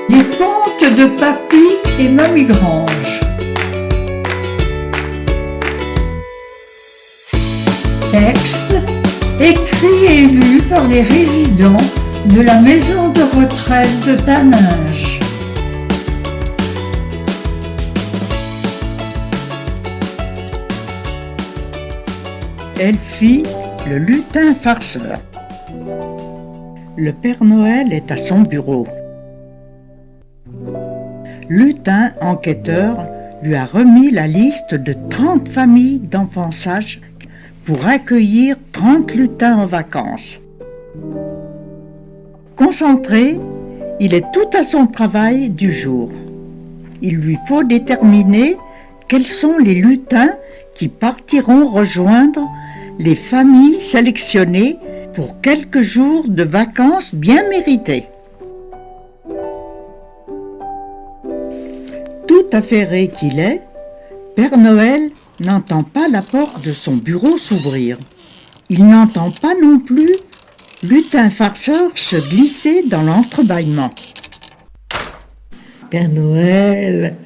Les contes de Papy et Mamie Grange. Texte écrit et lu par les résidents de la maison de retraite de Taninges. Elfie, le lutin farceur. Le Père Noël est à son bureau. Lutin, enquêteur, lui a remis la liste de 30 familles d'enfants sages pour accueillir 30 lutins en vacances. Concentré, il est tout à son travail du jour. Il lui faut déterminer quels sont les lutins qui partiront rejoindre les familles sélectionnées pour quelques jours de vacances bien méritées. Tout affairé qu'il est, Père Noël n'entend pas la porte de son bureau s'ouvrir. Il n'entend pas non plus Lutin farceur se glisser dans l'entrebâillement. Père Noël,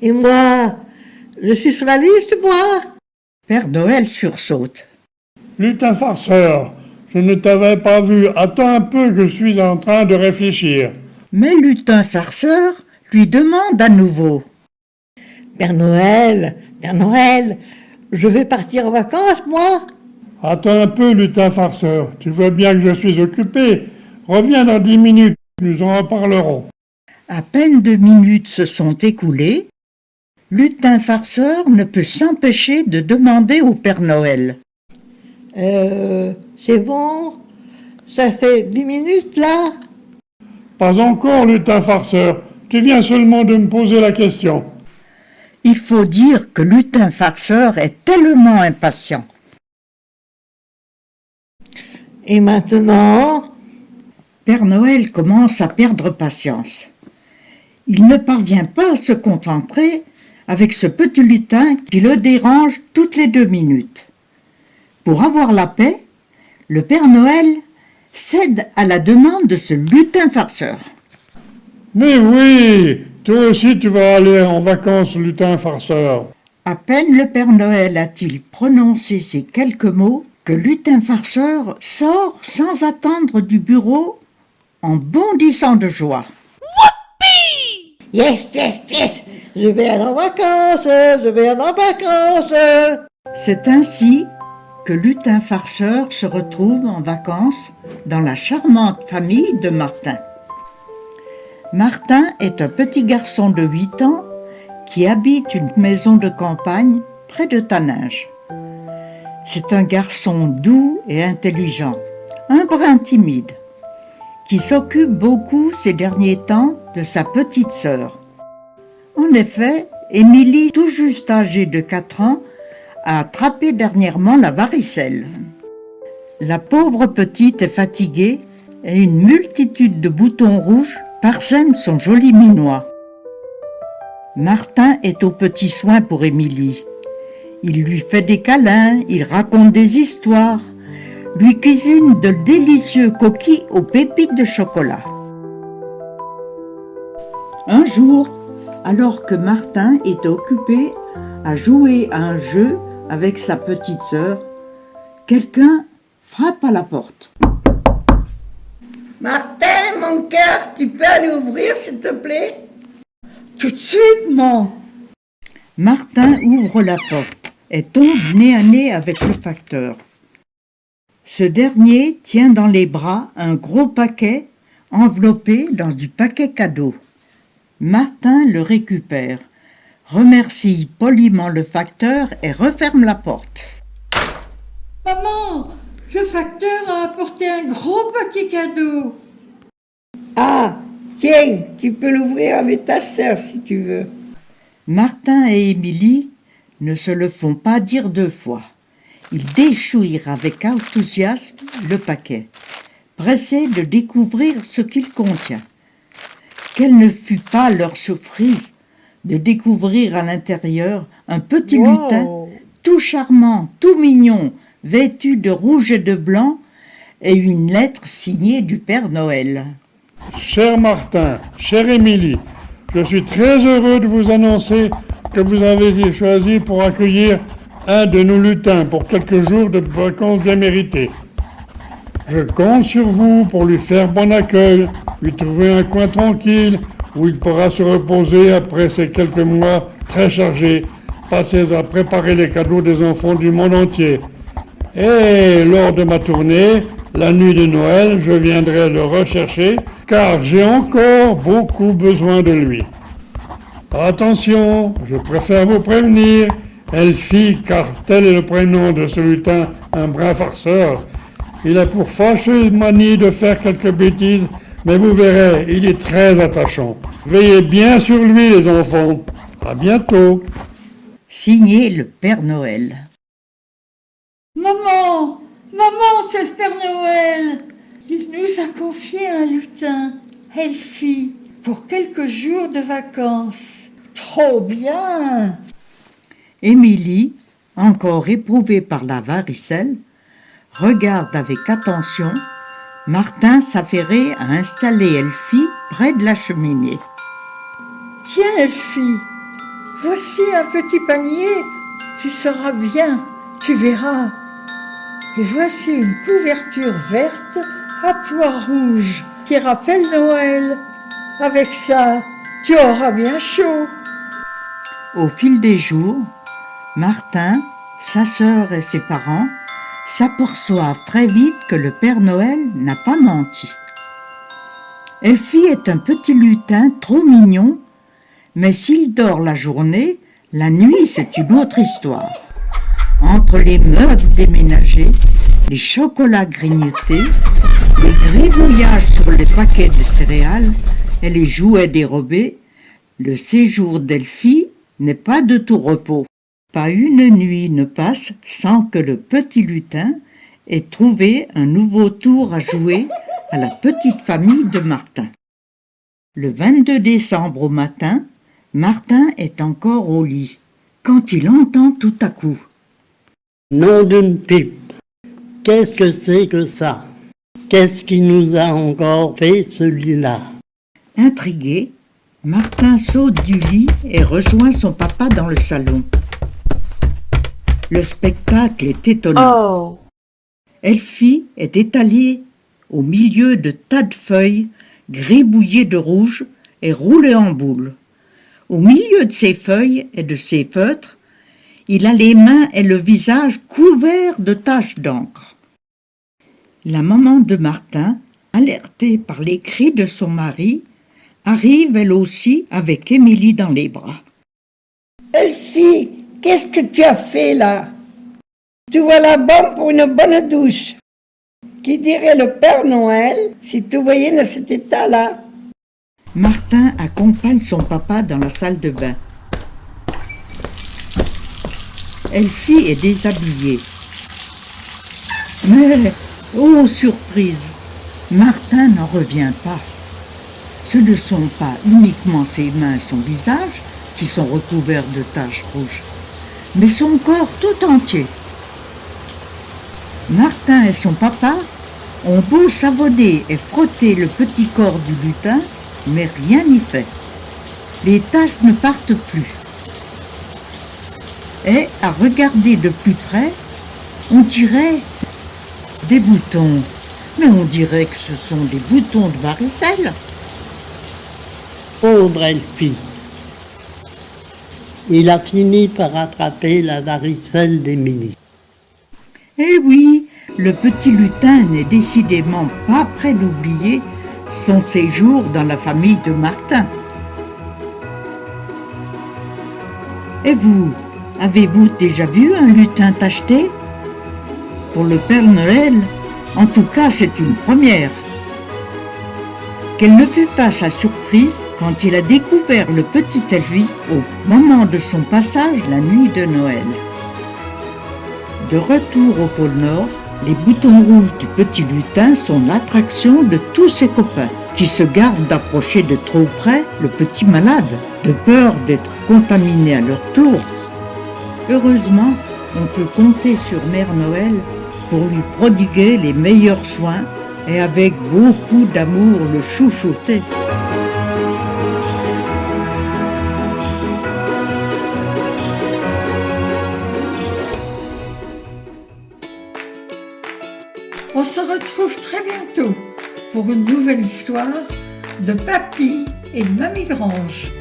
et moi, je suis sur la liste, moi. Père Noël sursaute. Lutin farceur, je ne t'avais pas vu. Attends un peu, je suis en train de réfléchir. Mais Lutin farceur lui demande à nouveau. Père Noël, je vais partir en vacances, moi. Attends un peu, lutin farceur. Tu vois bien que je suis occupé. Reviens dans 10 minutes, nous en reparlerons. À peine 2 minutes se sont écoulées. Lutin farceur ne peut s'empêcher de demander au Père Noël. C'est bon? Ça fait 10 minutes, là? Pas encore, lutin farceur. Tu viens seulement de me poser la question. Il faut dire que Lutin farceur est tellement impatient. Et maintenant? Père Noël commence à perdre patience. Il ne parvient pas à se concentrer avec ce petit lutin qui le dérange toutes les 2 minutes. Pour avoir la paix, le Père Noël cède à la demande de ce lutin farceur. Mais oui, toi aussi tu vas aller en vacances, lutin farceur. À peine le Père Noël a-t-il prononcé ces quelques mots que Lutin farceur sort sans attendre du bureau en bondissant de joie. Yes, je vais aller en vacances. C'est ainsi que Lutin farceur se retrouve en vacances dans la charmante famille de Martin. Martin est un petit garçon de 8 ans qui habite une maison de campagne près de Taninges. C'est un garçon doux et intelligent, un brin timide, qui s'occupe beaucoup ces derniers temps de sa petite sœur. En effet, Émilie, tout juste âgée de 4 ans, a attrapé dernièrement la varicelle. La pauvre petite est fatiguée et une multitude de boutons rouges parsèment son joli minois. Martin est aux petits soins pour Émilie. Il lui fait des câlins, il raconte des histoires, lui cuisine de délicieux coquilles aux pépites de chocolat. Un jour, alors que Martin est occupé à jouer à un jeu avec sa petite sœur, quelqu'un frappe à la porte. Martin, mon cœur, tu peux aller ouvrir, s'il te plaît? Tout de suite, maman. Martin ouvre la porte et tombe nez à nez avec le facteur. Ce dernier tient dans les bras un gros paquet enveloppé dans du paquet cadeau. Martin le récupère, remercie poliment le facteur et referme la porte. Maman, le facteur a apporté un gros paquet cadeau. Ah, tiens, tu peux l'ouvrir avec ta sœur si tu veux. Martin et Émilie ne se le font pas dire 2 fois. Ils déchouillent avec enthousiasme le paquet, pressés de découvrir ce qu'il contient. Quelle ne fut pas leur surprise de découvrir à l'intérieur un petit lutin tout charmant, tout mignon, vêtu de rouge et de blanc, et une lettre signée du Père Noël. Cher Martin, chère Émilie, je suis très heureux de vous annoncer que vous avez été choisi pour accueillir un de nos lutins pour quelques jours de vacances bien méritées. Je compte sur vous pour lui faire bon accueil, lui trouver un coin tranquille où il pourra se reposer après ces quelques mois très chargés, passés à préparer les cadeaux des enfants du monde entier. Et lors de ma tournée, la nuit de Noël, je viendrai le rechercher car j'ai encore beaucoup besoin de lui. Attention, je préfère vous prévenir, Elfie, car tel est le prénom de ce lutin, un brin farceur. Il a pour fâcheuse manie de faire quelques bêtises, mais vous verrez, il est très attachant. Veillez bien sur lui, les enfants. À bientôt. Signé le Père Noël. Maman, maman, c'est le Père Noël. Il nous a confié un lutin, Elfie, pour quelques jours de vacances. Trop bien! Émilie, encore éprouvée par la varicelle, regarde avec attention Martin s'affairer à installer Elfie près de la cheminée. Tiens, Elfie, voici un petit panier. Tu seras bien, tu verras. Et voici une couverture verte à pois rouges qui rappelle Noël. Avec ça, tu auras bien chaud. Au fil des jours, Martin, sa sœur et ses parents s'aperçoivent très vite que le Père Noël n'a pas menti. Elfie est un petit lutin trop mignon, mais s'il dort la journée, la nuit c'est une autre histoire. Entre les meubles déménagés, les chocolats grignotés, les gribouillages sur les paquets de céréales et les jouets dérobés, le séjour d'Elfie n'est pas de tout repos. Pas une nuit ne passe sans que le petit lutin ait trouvé un nouveau tour à jouer à la petite famille de Martin. Le 22 décembre au matin, Martin est encore au lit, quand il entend tout à coup. Nom d'une pipe, qu'est-ce que c'est que ça? Qu'est-ce qui nous a encore fait celui-là? Intrigué, Martin saute du lit et rejoint son papa dans le salon. Le spectacle est étonnant. Elfie est étalée au milieu de tas de feuilles gribouillées de rouge et roulées en boule. Au milieu de ces feuilles et de ces feutres, il a les mains et le visage couverts de taches d'encre. La maman de Martin, alertée par les cris de son mari, arrive elle aussi avec Émilie dans les bras. Elfie, qu'est-ce que tu as fait là? Tu vois la bonne pour une bonne douche. Qui dirait le Père Noël si tu voyais dans cet état-là? Martin accompagne son papa dans la salle de bain. Elfie est déshabillée. Mais, oh surprise, Martin n'en revient pas. Ce ne sont pas uniquement ses mains et son visage qui sont recouverts de taches rouges, mais son corps tout entier. Martin et son papa ont beau savonner et frotter le petit corps du lutin, mais rien n'y fait. Les taches ne partent plus. Et à regarder de plus près, on dirait des boutons. Mais on dirait que ce sont des boutons de varicelle. Pauvre Elfie. Il a fini par attraper la varicelle d'Émilie. Eh oui, le petit lutin n'est décidément pas près d'oublier son séjour dans la famille de Martin. Et vous, avez-vous déjà vu un lutin tacheté? Pour le Père Noël, en tout cas, c'est une première. Quelle ne fut pas sa surprise quand il a découvert le petit Elfie au moment de son passage la nuit de Noël. De retour au pôle Nord, les boutons rouges du petit lutin sont l'attraction de tous ses copains, qui se gardent d'approcher de trop près le petit malade, de peur d'être contaminé à leur tour. Heureusement, on peut compter sur Mère Noël pour lui prodiguer les meilleurs soins et avec beaucoup d'amour le chouchoutait. On se retrouve très bientôt pour une nouvelle histoire de Papy et Mamie Grange.